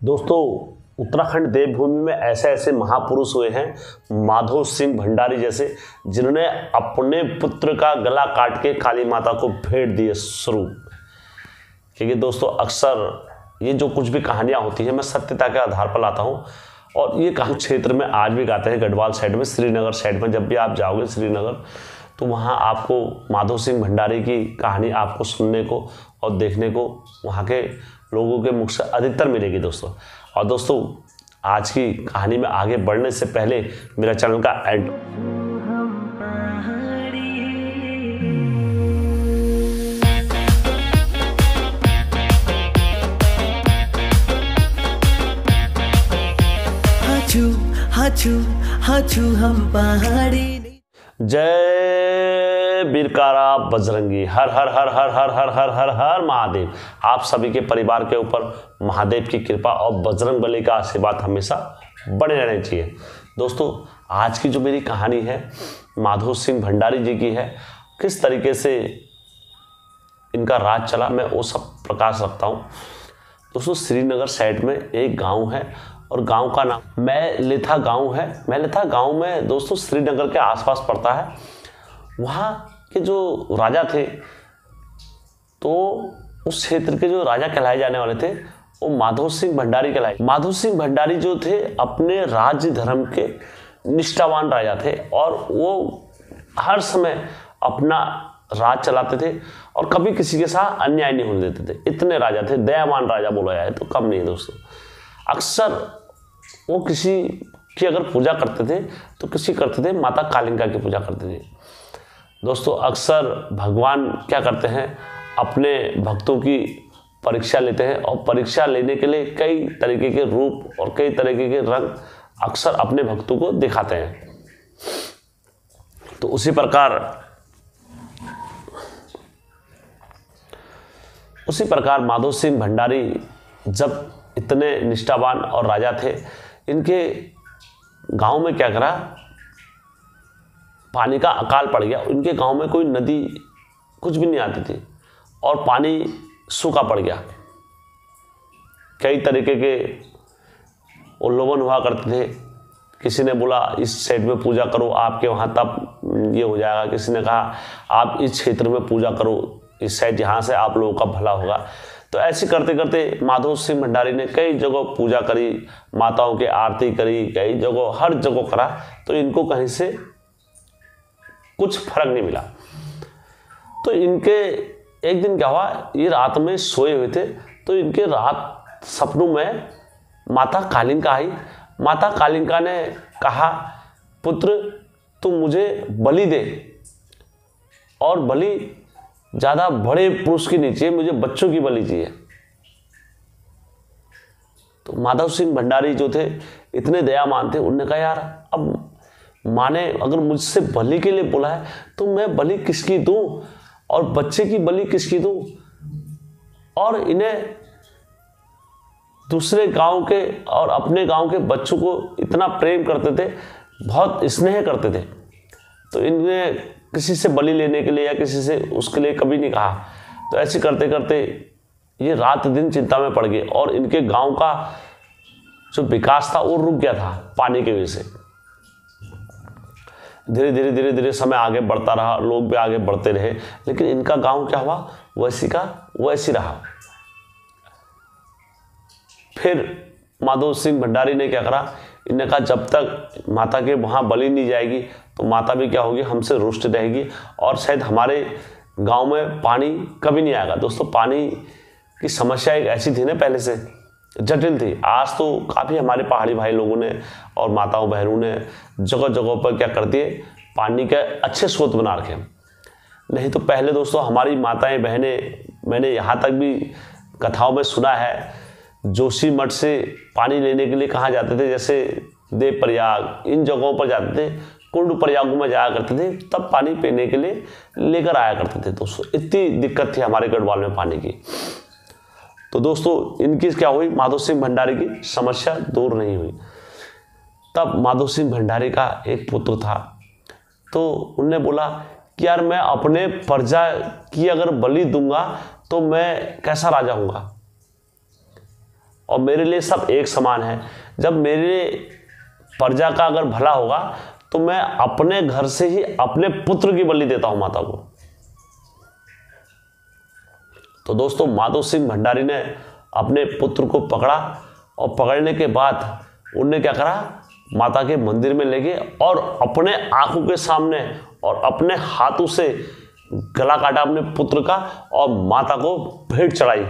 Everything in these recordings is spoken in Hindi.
दोस्तों, उत्तराखंड देवभूमि में ऐसे ऐसे महापुरुष हुए हैं माधो सिंह भंडारी जैसे, जिन्होंने अपने पुत्र का गला काट के काली माता को भेंट दिए स्वरूप। क्योंकि दोस्तों अक्सर ये जो कुछ भी कहानियाँ होती हैं मैं सत्यता के आधार पर लाता हूँ, और ये कहानी क्षेत्र में आज भी गाते हैं। गढ़वाल साइड में, श्रीनगर साइड में जब भी आप जाओगे श्रीनगर, तो वहाँ आपको माधो सिंह भंडारी की कहानी आपको सुनने को और देखने को वहाँ के लोगों के मुख से अधिकतर मिलेगी दोस्तों। और दोस्तों, आज की कहानी में आगे बढ़ने से पहले मेरा चैनल का एंड हाचू हम पहाड़ी। जय बीरकारा बजरंगी, हर हर हर हर हर हर हर हर हर महादेव। आप सभी के परिवार के ऊपर महादेव की कृपा और बजरंग बली का आशीर्वाद हमेशा बने रहने चाहिए। दोस्तों, आज की जो मेरी कहानी है माधो सिंह भंडारी जी की है। किस तरीके से इनका राज चला मैं वो सब प्रकाश रखता हूँ। दोस्तों, श्रीनगर साइड में एक गांव है और गांव का नाम मैलेथा गांव है। मैलेथा गांव में दोस्तों श्रीनगर के आसपास पड़ता है। वहाँ के जो राजा थे, तो उस क्षेत्र के जो राजा कहलाए जाने वाले थे वो माधो सिंह भंडारी कहलाए। माधो सिंह भंडारी जो थे अपने राज्य धर्म के निष्ठावान राजा थे, और वो हर समय अपना राज चलाते थे और कभी किसी के साथ अन्याय नहीं होने देते थे। इतने राजा थे, दयावान राजा बोला जाए तो कम नहीं है दोस्तों। अक्सर वो किसी की अगर पूजा करते थे तो किसी करते थे माता कालिका की पूजा करते थे। दोस्तों, अक्सर भगवान क्या करते हैं, अपने भक्तों की परीक्षा लेते हैं, और परीक्षा लेने के लिए कई तरीके के रूप और कई तरीके के रंग अक्सर अपने भक्तों को दिखाते हैं। तो उसी प्रकार माधो सिंह भंडारी जब इतने निष्ठावान और राजा थे, इनके गांव में क्या करा, पानी का अकाल पड़ गया। इनके गांव में कोई नदी कुछ भी नहीं आती थी और पानी सूखा पड़ गया। कई तरीके के उल्लंघन हुआ करते थे। किसी ने बोला इस साइड में पूजा करो, आपके वहाँ तब ये हो जाएगा। किसी ने कहा आप इस क्षेत्र में पूजा करो, इस साइड यहाँ से आप लोगों का भला होगा। तो ऐसे करते करते माधो सिंह भंडारी ने कई जगह पूजा करी, माताओं की आरती करी, कई जगह हर जगह करा, तो इनको कहीं से कुछ फर्क नहीं मिला। तो इनके एक दिन क्या हुआ, ये रात में सोए हुए थे, तो इनके रात सपनों में माता कालिका आई। माता कालिका ने कहा, पुत्र तुम मुझे बलि दे, और बलि ज़्यादा बड़े पुरुष की नहीं चाहिए, मुझे बच्चों की बलि चाहिए। तो माधव सिंह भंडारी जो थे इतने दयावान थे, उन्होंने कहा यार अब माने अगर मुझसे बलि के लिए बोला है तो मैं बलि किसकी दूं, और बच्चे की बलि किसकी दूं। और इन्हें दूसरे गांव के और अपने गांव के बच्चों को इतना प्रेम करते थे, बहुत स्नेह करते थे, तो इन्हें किसी से बलि लेने के लिए या किसी से उसके लिए कभी नहीं कहा। तो ऐसे करते करते ये रात दिन चिंता में पड़ गए, और इनके गांव का जो विकास था वो रुक गया था पानी की वजह से। धीरे धीरे समय आगे बढ़ता रहा, लोग भी आगे बढ़ते रहे, लेकिन इनका गांव क्या हुआ, वैसी का वैसी रहा। फिर माधो सिंह भंडारी ने क्या करा, इन्होंने कहा जब तक माता के वहाँ बलि नहीं जाएगी तो माता भी क्या होगी, हमसे रुष्ट रहेगी, और शायद हमारे गांव में पानी कभी नहीं आएगा। दोस्तों, पानी की समस्या एक ऐसी थी ना, पहले से जटिल थी। आज तो काफ़ी हमारे पहाड़ी भाई लोगों ने और माताओं बहनों ने जगह जगह पर क्या कर दिए, पानी के अच्छे स्रोत बना रखे। नहीं तो पहले दोस्तों हमारी माताएं बहनें, मैंने यहाँ तक भी कथाओं में सुना है, जोशी मठ से पानी लेने के लिए कहाँ जाते थे, जैसे देव प्रयाग, इन जगहों पर जाते थे, कुंड प्रयागों में जाया करते थे, तब पानी पीने के लिए लेकर आया करते थे। दोस्तों, इतनी दिक्कत थी हमारे गढ़वाल में पानी की। तो दोस्तों, इनकी क्या हुई, माधो सिंह भंडारी की समस्या दूर नहीं हुई। तब माधो सिंह भंडारी का एक पुत्र था, तो उनने बोला कि यार मैं अपने प्रजा की अगर बलि दूंगा तो मैं कैसा राजा हूँगा। और मेरे लिए सब एक समान है। जब मेरे प्रजा का अगर भला होगा तो मैं अपने घर से ही अपने पुत्र की बलि देता हूं माता को। तो दोस्तों माधो सिंह भंडारी ने अपने पुत्र को पकड़ा और पकड़ने के बाद उनने क्या करा, माता के मंदिर में ले गए और अपने आंखों के सामने और अपने हाथों से गला काटा अपने पुत्र का और माता को भेंट चढ़ाई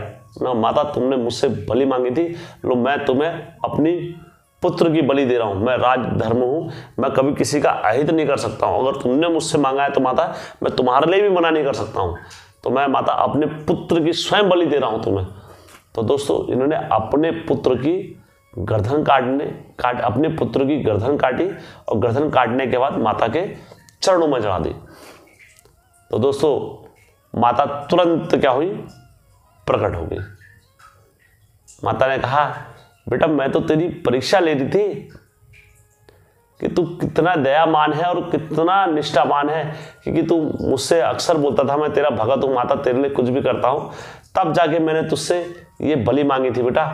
ना, माता तुमने मुझसे बलि मांगी थी, लो मैं तुम्हें अपनी पुत्र की बलि दे रहा हूं। मैं राजधर्म हूं, मैं कभी किसी का अहित नहीं कर सकता हूं। अगर तुमने मुझसे मांगा है तो माता मैं तुम्हारे लिए भी मना नहीं कर सकता हूं। तो मैं माता अपने पुत्र की स्वयं बलि दे रहा हूं तुम्हें। तो दोस्तों इन्होंने अपने पुत्र की गर्दन अपने पुत्र की गर्दन काटी और गर्दन काटने के बाद माता के चरणों में चढ़ा दी। तो दोस्तों माता तुरंत क्या हुई, प्रकट हो गई। माता ने कहा बेटा मैं तो तेरी परीक्षा ले रही थी कि तू कितना दयामान है और कितना निष्ठावान है, क्योंकि तू मुझसे अक्सर बोलता था मैं तेरा भगत हूं माता, तेरे लिए कुछ भी करता हूं। तब जाके मैंने तुझसे ये बलि मांगी थी बेटा,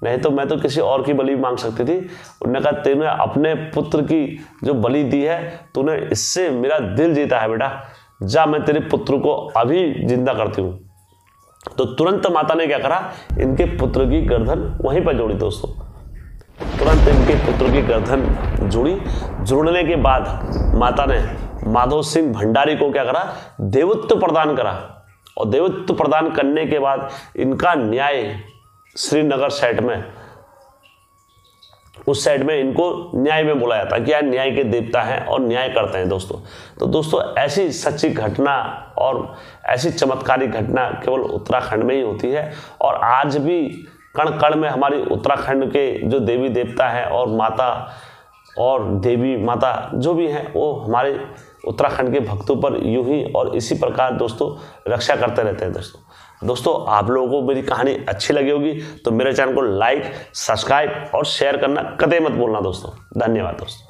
नहीं तो मैं तो किसी और की बलि मांग सकती थी। उन्होंने कहा तूने अपने पुत्र की जो बलि दी है तूने इससे मेरा दिल जीता है बेटा, जा मैं तेरे पुत्र को अभी जिंदा करती हूँ। तो तुरंत माता ने क्या करा, इनके पुत्र की गर्दन वहीं पर जोड़ी। दोस्तों तुरंत इनके पुत्र की गर्दन जुड़ी। जुड़ने के बाद माता ने माधो सिंह भंडारी को क्या करा, देवत्व प्रदान करा। और देवत्व प्रदान करने के बाद इनका न्याय श्रीनगर साइड में, उस साइड में इनको न्याय में बुलाया था कि यार न्याय के देवता हैं और न्याय करते हैं दोस्तों। तो दोस्तों ऐसी सच्ची घटना और ऐसी चमत्कारी घटना केवल उत्तराखंड में ही होती है। और आज भी कण कण में हमारी उत्तराखंड के जो देवी देवता हैं और माता और देवी माता जो भी हैं वो हमारे उत्तराखंड के भक्तों पर यूं ही और इसी प्रकार दोस्तों रक्षा करते रहते हैं। दोस्तों आप लोगों को मेरी कहानी अच्छी लगी होगी तो मेरे चैनल को लाइक, सब्सक्राइब और शेयर करना कतई मत भूलना दोस्तों। धन्यवाद दोस्तों।